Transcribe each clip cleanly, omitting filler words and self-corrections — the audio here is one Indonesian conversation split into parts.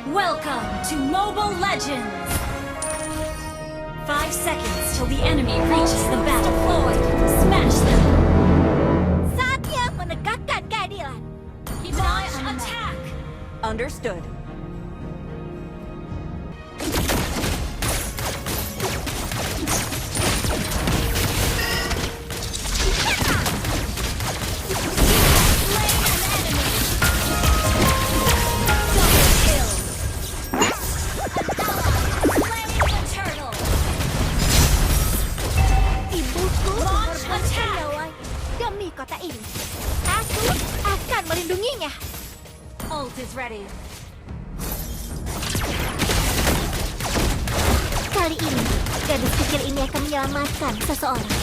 Welcome to Mobile Legends! 5 seconds till the enemy reaches the battlefield. Smash them! Saatnya menegakkan keadilan. Keep an eye on attack! Understood. Demi kota ini, aku akan melindunginya. Ult is ready. Kali ini, gadis kecil ini akan menyelamatkan seseorang.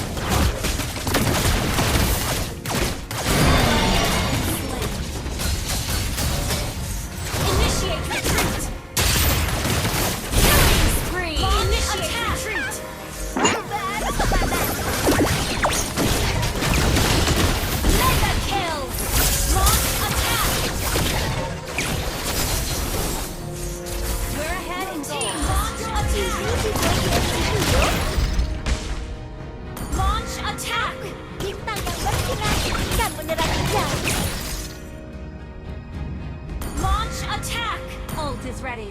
Initiate retreat! Killing spree! Initiate retreat! Mega kill! Launch attack! We're ahead in team. Launch attack! Launch attack! Bintang yang bersinar akan menerangi jalan. Launch attack! Ult is ready.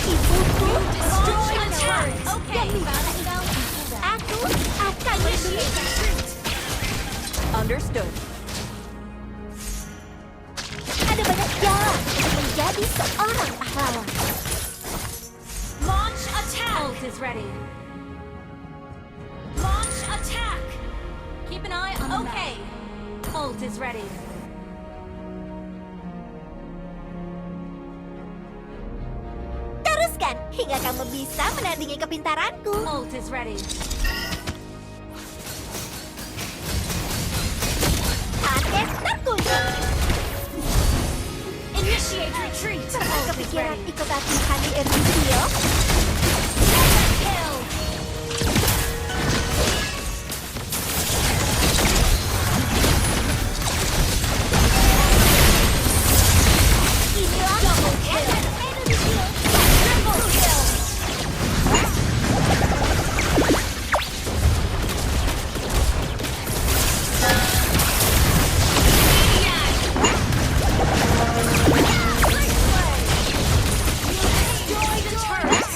Ibuku Destroy destroy attack! turret. Okay, Demi battle kota spell ini, and cooldown. aku akan Initiate melindunginya. retreat! Understood. Ada banyak jalan untuk menjadi seorang pahlawan. Launch attack! Ult is ready. Launch attack! Keep an eye on the map. Ult is ready. Teruskan hingga kamu bisa menandingi kepintaranku. Ult is ready. Target terkunci. Initiate retreat! Pernah Ult is kepikiran ready. ikut latihan di Erupio? Mega kill! Inilah Double kill! Erupio. Triple kill! Maniac! Replay! Destroy the turret!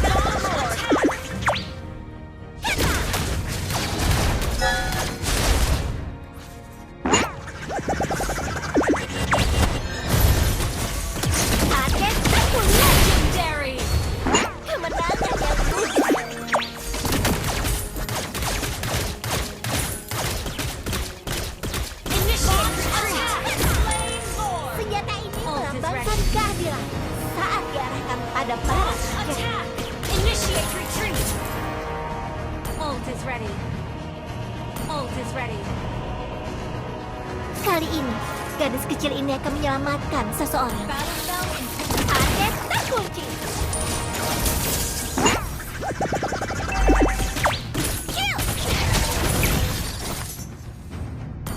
Launch attack! Target terkunci. Legendary! Kemenangan yang mudah. Initiate attack! Flame Lord! Senjata ini Ult is melambangkan ready. keadilan saat diarahkan pada para Launch rakyat. attack! Initiate retreat! Ult is ready. Ult is ready. Kali ini, gadis kecil ini akan menyelamatkan seseorang. Battle spell in Target terkunci. Kill!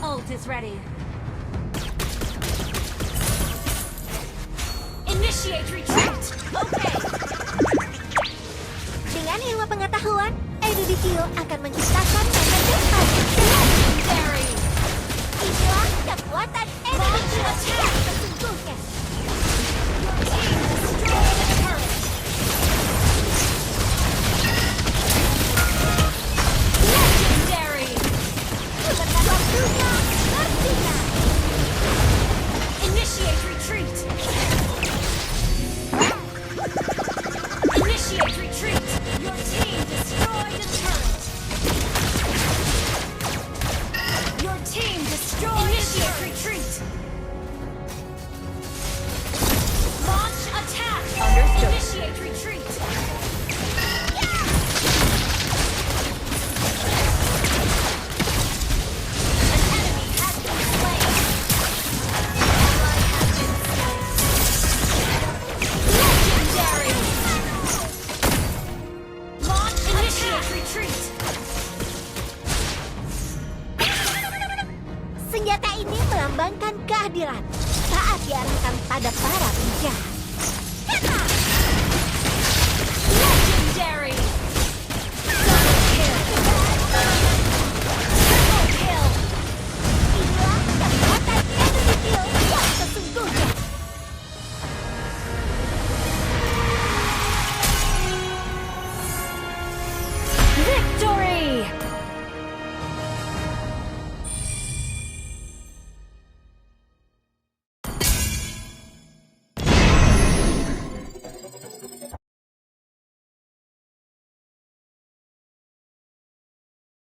Ult is ready. Initiate retreat! Okay! Dengan ilmu pengetahuan, Eruditio akan menciptakan masa depan. Legendary! Inilah kekuatan Eruditio yang sesungguhnya. Destroy the turret! Legendary! Sebentar waktunya bersinar. Initiate retreat! Initiate retreat! Your team destroyed a turret! Your team destroyed Initiate retreat! Launch attack! Understood. Initiate retreat! An enemy has been slain! Ally has been slain! Legendary! Launch initiate retreat! Senjata ini melambangkan keadilan saat diarahkan pada para penjahat.